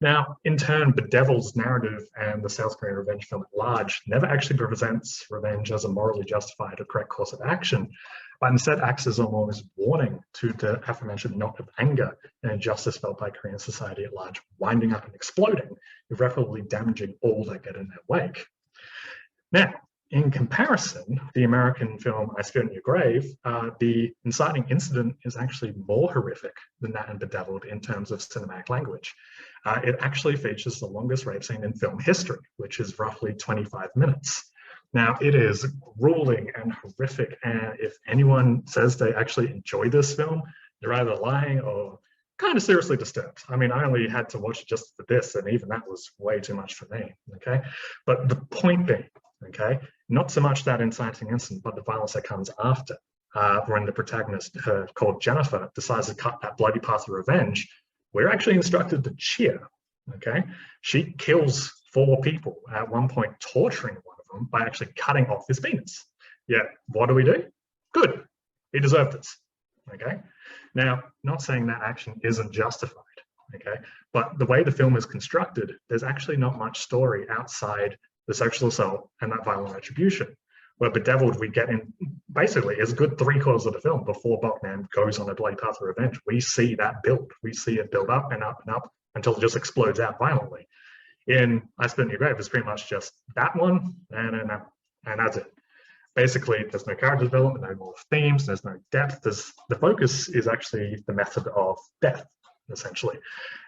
Now, in turn, Bedeviled's narrative and the South Korean revenge film at large never actually presents revenge as a morally justified or correct course of action, but instead acts as almost warning to the aforementioned knot of anger and injustice felt by Korean society at large, winding up and exploding, irreparably damaging all that get in their wake. Now, in comparison, the American film I Spit on Your Grave, the inciting incident is actually more horrific than that in Bedeviled in terms of cinematic language. It actually features the longest rape scene in film history, which is roughly 25 minutes. Now, it is grueling and horrific, and if anyone says they actually enjoy this film, they're either lying or kind of seriously disturbed. I mean, I only had to watch it just for this, and even that was way too much for me, okay? But the point being, okay, not so much that inciting incident, but the violence that comes after, when the protagonist, called Jennifer, decides to cut that bloody path of revenge, we're actually instructed to cheer, okay? She kills 4 people, at one point torturing one of them by actually cutting off his penis. Yeah, what do? Good, he deserved this, okay? Now, not saying that action isn't justified, okay? But the way the film is constructed, there's actually not much story outside the sexual assault and that violent retribution. Where Bedeviled, we get in, basically, it's a good 3/4 of the film before Bok Nam goes on a bloody path of revenge. We see that build. We see it build up and up and up until it just explodes out violently. In I Spit on Your Grave, it's pretty much just that one and that's it. basically there's no character development, no more themes, there's no depth. The focus is actually the method of death, essentially.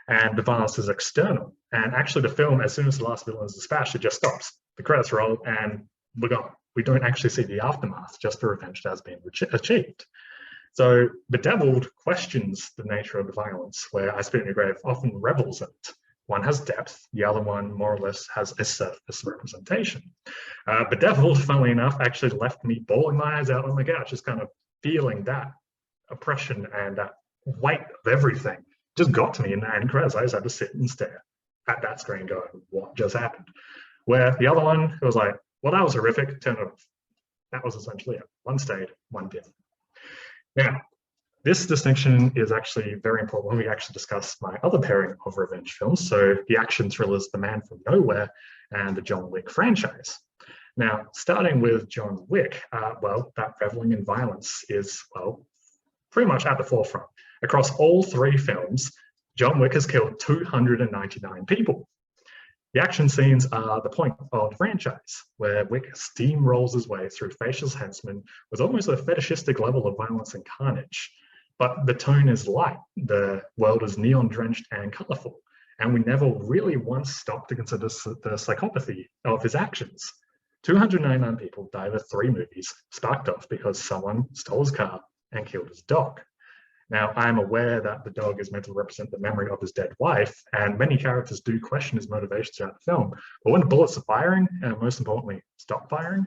And the violence is external. And actually the film, as soon as the last villain is dispatched, it just stops. The credits roll and we're gone. We don't actually see the aftermath, just the revenge that has been achieved. So Bedeviled questions the nature of the violence, where I Spit in Your Grave often revels in it. One has depth, the other one more or less has a surface representation. Bedeviled, funnily enough, actually left me bawling my eyes out on the couch, just kind of feeling that oppression and that weight of everything just got to me in the end credits. I just had to sit and stare at that screen going, what just happened? Where the other one, it was like, well, that was horrific, turn it off. That was essentially it. One stayed, one didn't. Now, this distinction is actually very important when we actually discuss my other pairing of revenge films, so the action thrillers The Man from Nowhere and the John Wick franchise. Now, starting with John Wick, well, that reveling in violence is, well, pretty much at the forefront. Across all three films, John Wick has killed 299 people. The action scenes are the point of the franchise, where Wick steamrolls his way through facial henchmen with almost a fetishistic level of violence and carnage. But the tone is light, the world is neon-drenched and colourful, and we never really once stopped to consider the psychopathy of his actions. 299 people died of 3 movies, sparked off because someone stole his car and killed his dog. Now, I'm aware that the dog is meant to represent the memory of his dead wife, and many characters do question his motivations throughout the film. But when the bullets are firing, and most importantly, stop firing,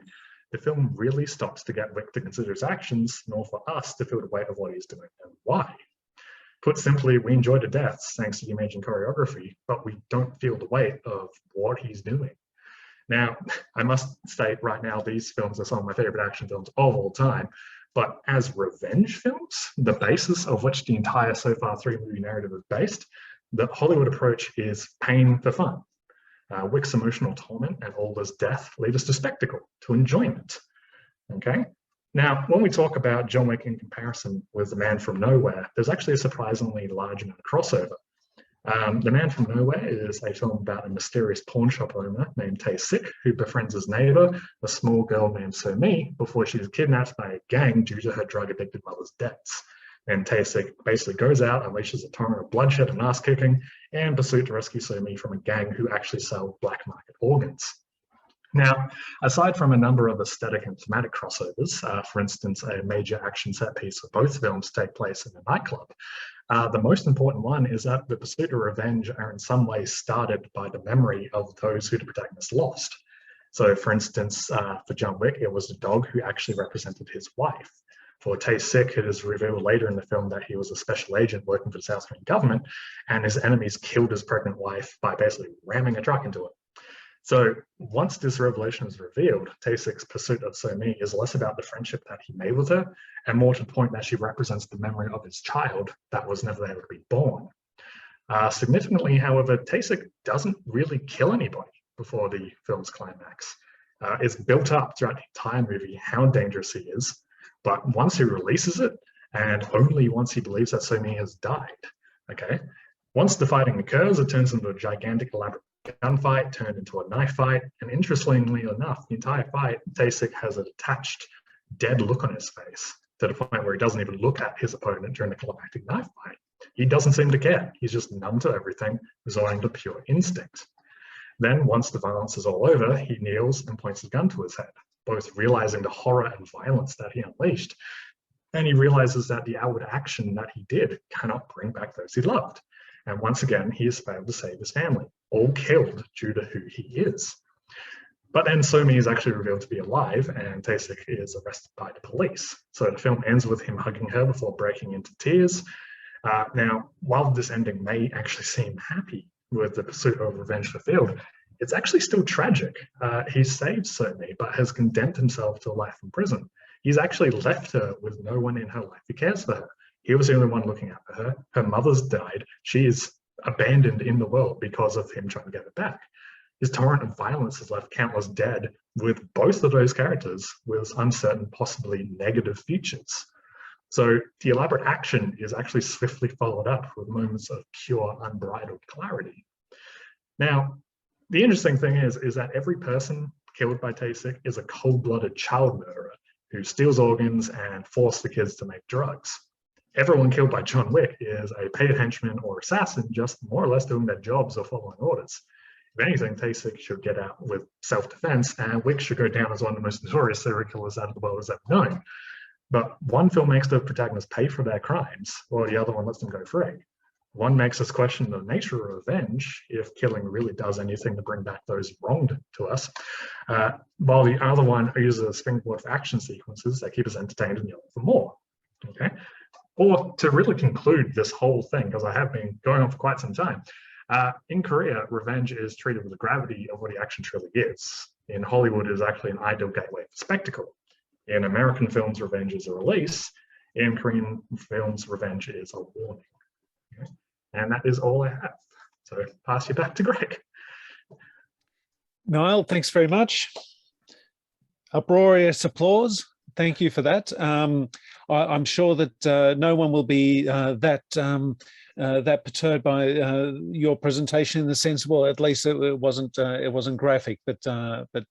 the film really stops to get Wick to consider his actions, nor for us to feel the weight of what he's doing and why. Put simply, we enjoy the deaths thanks to the amazing choreography, but we don't feel the weight of what he's doing. Now, I must state right now, these films are some of my favorite action films of all time. But as revenge films, the basis of which the entire so far 3-movie narrative is based, the Hollywood approach is pain for fun. Wick's emotional torment and Alder's death lead us to spectacle, to enjoyment. Okay? Now, when we talk about John Wick in comparison with The Man from Nowhere, there's actually a surprisingly large amount of crossover. The Man from Nowhere is a film about a mysterious pawn shop owner named Tae-sik who befriends his neighbor, a small girl named So-mi, before she is kidnapped by a gang due to her drug-addicted mother's debts. And Tae-sik basically goes out, unleashes a torrent of bloodshed and ass-kicking, and pursuit to rescue So-mi from a gang who actually sell black market organs. Now, aside from a number of aesthetic and thematic crossovers, for instance, a major action set piece for both films take place in a nightclub, the most important one is that the pursuit of revenge are in some ways started by the memory of those who the protagonist lost. So, for instance, for John Wick, it was the dog who actually represented his wife. For Tae-sik, it is revealed later in the film that he was a special agent working for the South Korean government, and his enemies killed his pregnant wife by basically ramming a truck into it. So once this revelation is revealed, Tae-sik's pursuit of So-mi is less about the friendship that he made with her and more to the point that she represents the memory of his child that was never able to be born. Significantly, however, Tae-sik doesn't really kill anybody before the film's climax. It's built up throughout the entire movie how dangerous he is, but once he releases it, and only once he believes that So-mi has died, okay? Once the fighting occurs, it turns into a gigantic elaborate gunfight turned into a knife fight, and interestingly enough, the entire fight, Tae-sik has a detached, dead look on his face to the point where he doesn't even look at his opponent during the climactic knife fight. He doesn't seem to care. He's just numb to everything, resorting to pure instinct. Then, once the violence is all over, he kneels and points his gun to his head, both realizing the horror and violence that he unleashed, and he realizes that the outward action that he did cannot bring back those he loved. And once again, he has failed to save his family, all killed due to who he is. But then So-mi is actually revealed to be alive, and Tae-sik is arrested by the police. So the film ends with him hugging her before breaking into tears. Now, while this ending may actually seem happy with the pursuit of revenge fulfilled, it's actually still tragic. He saved So-mi, but has condemned himself to a life in prison. He's actually left her with no one in her life who cares for her. He was the only one looking out for her. Her mother's died. She is abandoned in the world because of him trying to get her back. His torrent of violence has left countless dead, with both of those characters with uncertain, possibly negative futures. So the elaborate action is actually swiftly followed up with moments of pure, unbridled clarity. Now, the interesting thing is that every person killed by Tae-sik is a cold-blooded child murderer who steals organs and forces the kids to make drugs. Everyone killed by John Wick is a paid henchman or assassin, just more or less doing their jobs or following orders. If anything, Tae-sik should get out with self-defense, and Wick should go down as one of the most notorious serial killers out of the world as ever known. But one film makes the protagonists pay for their crimes, while the other one lets them go free. One makes us question the nature of revenge, if killing really does anything to bring back those wronged to us, while the other one uses a springboard for action sequences that keep us entertained and yelling for more. Okay. Or to really conclude this whole thing, because I have been going on for quite some time, in Korea, revenge is treated with the gravity of what the action truly is. In Hollywood, it is actually an ideal gateway for spectacle. In American films, revenge is a release. In Korean films, revenge is a warning. Okay? And that is all I have. So pass you back to Greg. Niall, thanks very much. Uproarious applause. Thank you for that. I'm sure that no one will be that perturbed by your presentation, in the sense, well, at least it wasn't graphic, but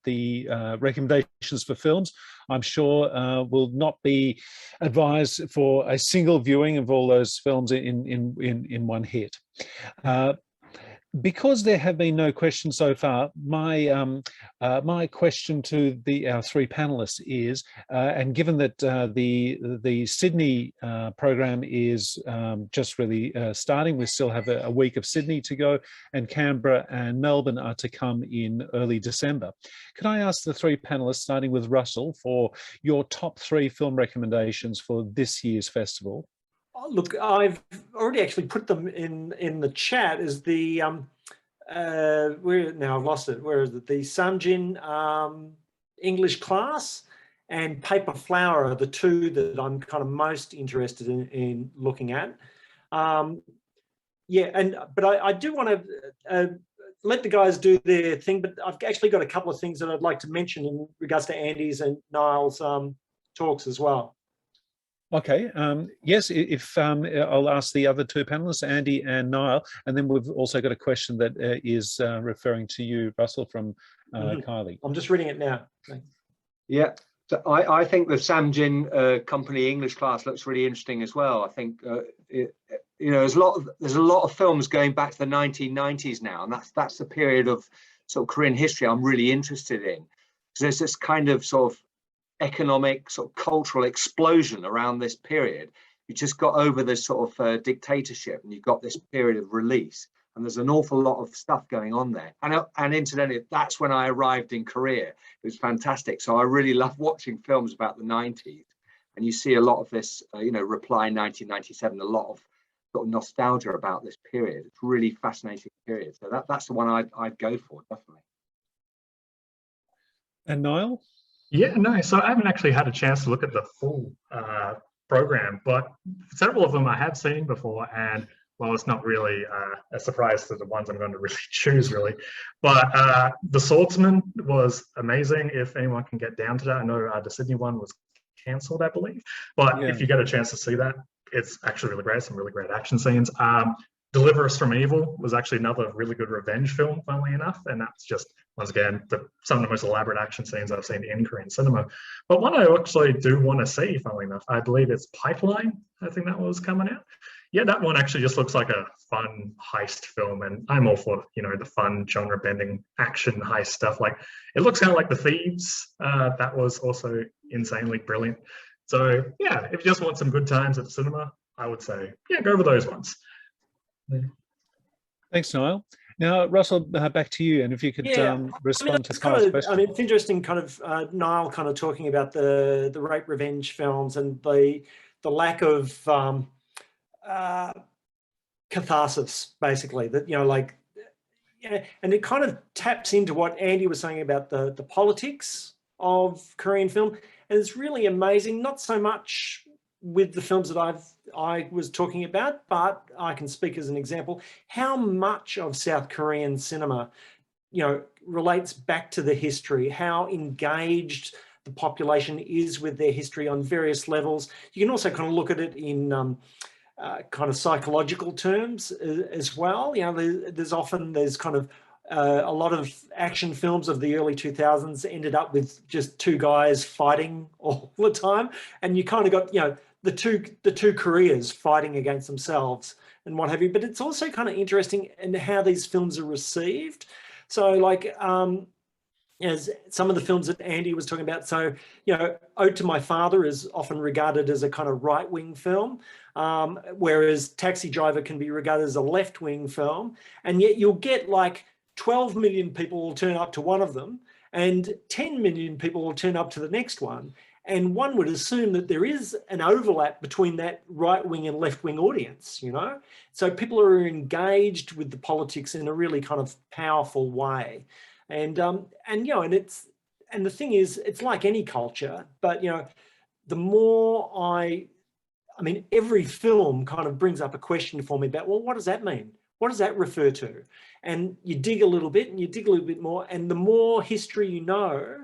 the recommendations for films, I'm sure, will not be advised for a single viewing of all those films in one hit. Because there have been no questions so far, my question to our three panelists is, and given that the Sydney program is just really starting, we still have a week of Sydney to go, and Canberra and Melbourne are to come in early December. Could I ask the three panelists, starting with Russell, for your top 3 film recommendations for this year's festival? Look, I've already actually put them in the chat. Is the where now I've lost it. Where is it? The Samjin English class and Paper Flower are the 2 that I'm kind of most interested in looking at. Yeah, but I do want to let the guys do their thing. But I've actually got a couple of things that I'd like to mention in regards to Andy's and Niall's talks as well. Okay, yes, if I'll ask the other 2 panelists, Andy and Niall, and then we've also got a question that is referring to you, Russell, from Kylie. I'm just reading it now. Yeah, so I think the Samjin company English class looks really interesting as well. I think there's a lot of films going back to the 1990s now, and that's the period of sort of Korean history I'm really interested in. So there's this kind of sort of economic sort of cultural explosion around this period. You just got over this sort of dictatorship, and you've got this period of release, and there's an awful lot of stuff going on there. And incidentally, that's when I arrived in Korea. It was fantastic. So I really love watching films about the 90s, and you see a lot of this, Reply 1997, a lot of sort of nostalgia about this period. It's a really fascinating period. So that's the one I'd go for, definitely. And Niall? Yeah, no, so I haven't actually had a chance to look at the full program, but several of them I have seen before, and well, it's not really a surprise to the ones I'm going to really choose, really. But The Swordsman was amazing, if anyone can get down to that. I know the Sydney one was cancelled, I believe, but if you get a chance to see that, it's actually really great, some really great action scenes. Deliver Us from Evil was actually another really good revenge film, funnily enough, and that's just, once again, some of the most elaborate action scenes I've seen in Korean cinema. But one I actually do want to see, funnily enough, I believe it's Pipeline. I think that was coming out. Yeah, that one actually just looks like a fun heist film, and I'm all for, the fun genre-bending action heist stuff. Like, it looks kind of like The Thieves. That was also insanely brilliant. So yeah, if you just want some good times at the cinema, I would say, yeah, go over those ones. Thanks, Niall. Now, Russell, back to you, and if you could respond to Kyle's question. It's interesting, kind of Niall kind of talking about the rape revenge films and the lack of catharsis, basically. That and it kind of taps into what Andy was saying about the politics of Korean film, and it's really amazing. Not so much with the films that I was talking about, but I can speak as an example, how much of South Korean cinema, relates back to the history, how engaged the population is with their history on various levels. You can also kind of look at it in kind of psychological terms as well. There's kind of a lot of action films of the early 2000s ended up with just two guys fighting all the time, and you kind of got, you know, the two careers fighting against themselves and what have you. But it's also kind of interesting in how these films are received. So like as some of the films that Andy was talking about, so, you know, Ode to My Father is often regarded as a kind of right-wing film, whereas Taxi Driver can be regarded as a left-wing film. And yet you'll get like 12 million people will turn up to one of them and 10 million people will turn up to the next one. And one would assume that there is an overlap between that right-wing and left-wing audience, you know? So people are engaged with the politics in a really kind of powerful way. And you know, and the thing is, it's like any culture, but, you know, the more I mean, every film kind of brings up a question for me about, well, what does that mean? What does that refer to? And you dig a little bit and you dig a little bit more, and the more history you know,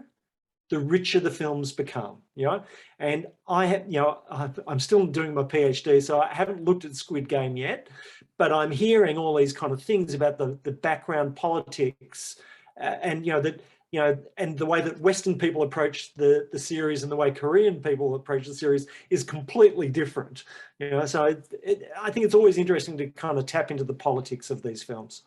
the richer the films become, you know. And I have, you know, I'm still doing my PhD, so I haven't looked at Squid Game yet, but I'm hearing all these kind of things about the background politics, and, you know, that, you know, and the way that Western people approach the series and the way Korean people approach the series is completely different, you know. So I think it's always interesting to kind of tap into the politics of these films.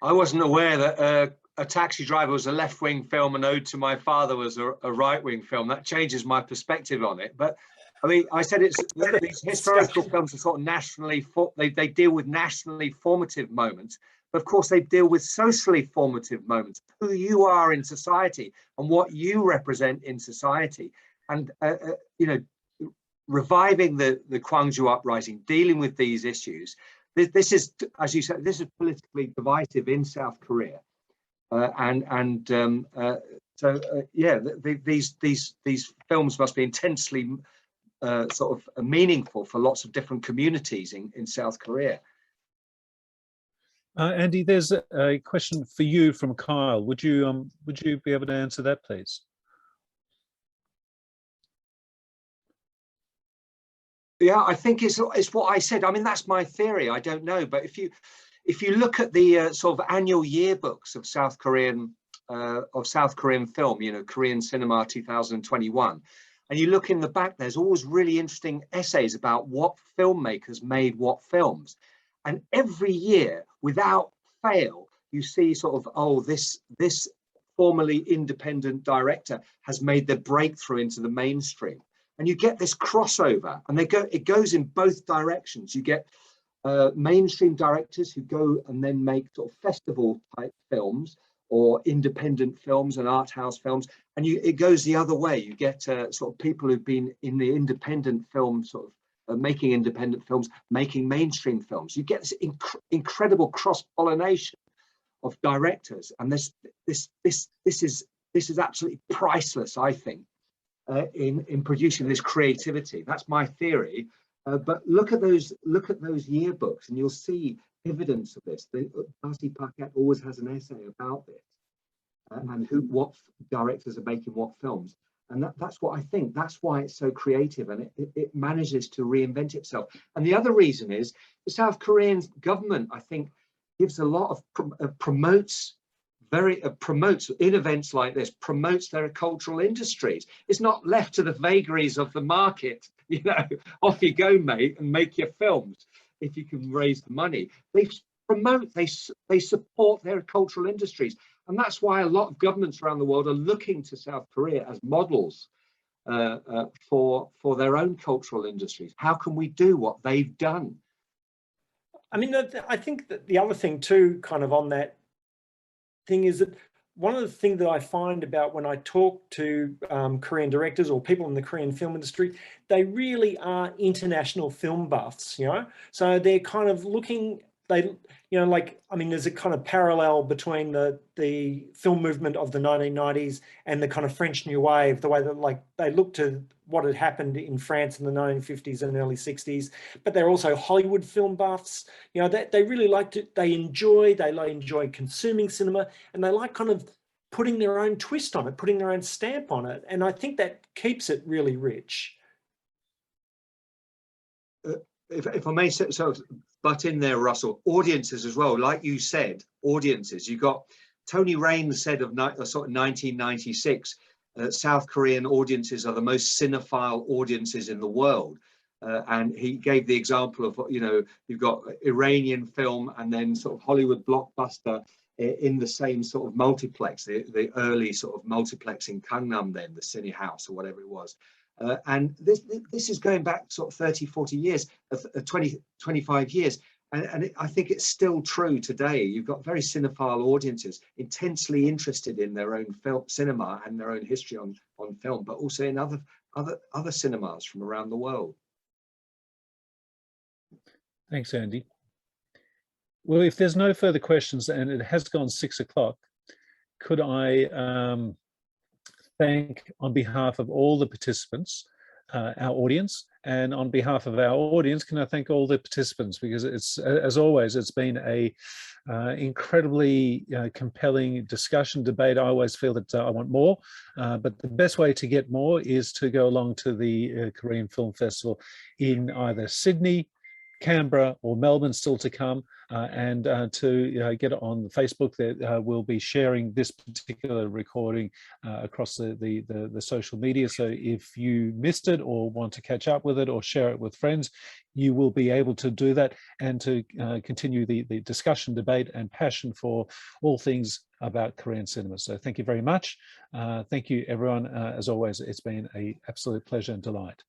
I wasn't aware that A Taxi Driver was a left-wing film and Ode to My Father was a right-wing film. That changes my perspective on it. But I mean, I said these historical films are sort of nationally, they deal with nationally formative moments. But of course, they deal with socially formative moments, who you are in society and what you represent in society. And, you know, reviving the Gwangju uprising, dealing with these issues. This is, as you said, this is politically divisive in South Korea. Yeah, these films must be intensely sort of meaningful for lots of different communities in South Korea. Andy, there's a question for you from Kyle. Would you be able to answer that, please? Yeah, I think it's what I said. I mean, that's my theory. I don't know, but if you look at the sort of annual yearbooks of South Korean film, you know, Korean Cinema 2021, and you look in the back, there's always really interesting essays about what filmmakers made what films. And every year, without fail, you see sort of, oh, this formerly independent director has made the breakthrough into the mainstream. And you get this crossover, and it goes in both directions. You get mainstream directors who go and then make sort of festival type films or independent films and art house films, and it goes the other way. You get sort of people who've been in the independent film sort of making independent films, making mainstream films. You get this incredible cross-pollination of directors, and this is absolutely priceless, I think, in producing this creativity. That's my theory. But look at those yearbooks, and you'll see evidence of this. Darcy Paquette always has an essay about this, and what directors are making what films. And that's what I think. That's why it's so creative, and it manages to reinvent itself. And the other reason is the South Korean government, I think, gives a lot of promotes in events like this, promotes their cultural industries. It's not left to the vagaries of the market. You know, off you go, mate, and make your films if you can raise the money. They promote, they support their cultural industries. And that's why a lot of governments around the world are looking to South Korea as models for their own cultural industries. How can we do what they've done? I mean, I think that the other thing too, kind of on that thing, is that one of the things that I find about when I talk to Korean directors or people in the Korean film industry, they really are international film buffs, you know? So they're kind of looking, you know, like, I mean, there's a kind of parallel between the film movement of the 1990s and the kind of French New Wave, the way that, like, they look to what had happened in France in the 1950s and early 60s, but they're also Hollywood film buffs. You know, they really like to, they enjoy consuming cinema, and they like kind of putting their own twist on it, putting their own stamp on it. And I think that keeps it really rich. If I may, so butt in there, Russell, audiences as well. Like you said, audiences. You got Tony Raines said of sort of 1996, South Korean audiences are the most cinephile audiences in the world. And he gave the example of, you know, you've got Iranian film and then sort of Hollywood blockbuster in the same sort of multiplex, the early sort of multiplex in Gangnam, then the Cine House or whatever it was. And this is going back sort of 30, 40 years, 20, 25 years. And I think it's still true today. You've got very cinephile audiences, intensely interested in their own film, cinema and their own history on film, but also in other cinemas from around the world. Thanks, Andy. Well, if there's no further questions, and it has gone 6 o'clock, could I thank, on behalf of all the participants, our audience, and on behalf of our audience, can I thank all the participants, because it's, as always, it's been a incredibly compelling discussion, debate. I always feel that I want more, but the best way to get more is to go along to the Korean Film Festival in either Sydney, Canberra or Melbourne, still to come, and to get on Facebook. That we'll be sharing this particular recording across the social media. So if you missed it or want to catch up with it or share it with friends, you will be able to do that, and to continue the discussion, debate and passion for all things about Korean cinema. So thank you very much. Thank you, everyone. As always, it's been an absolute pleasure and delight.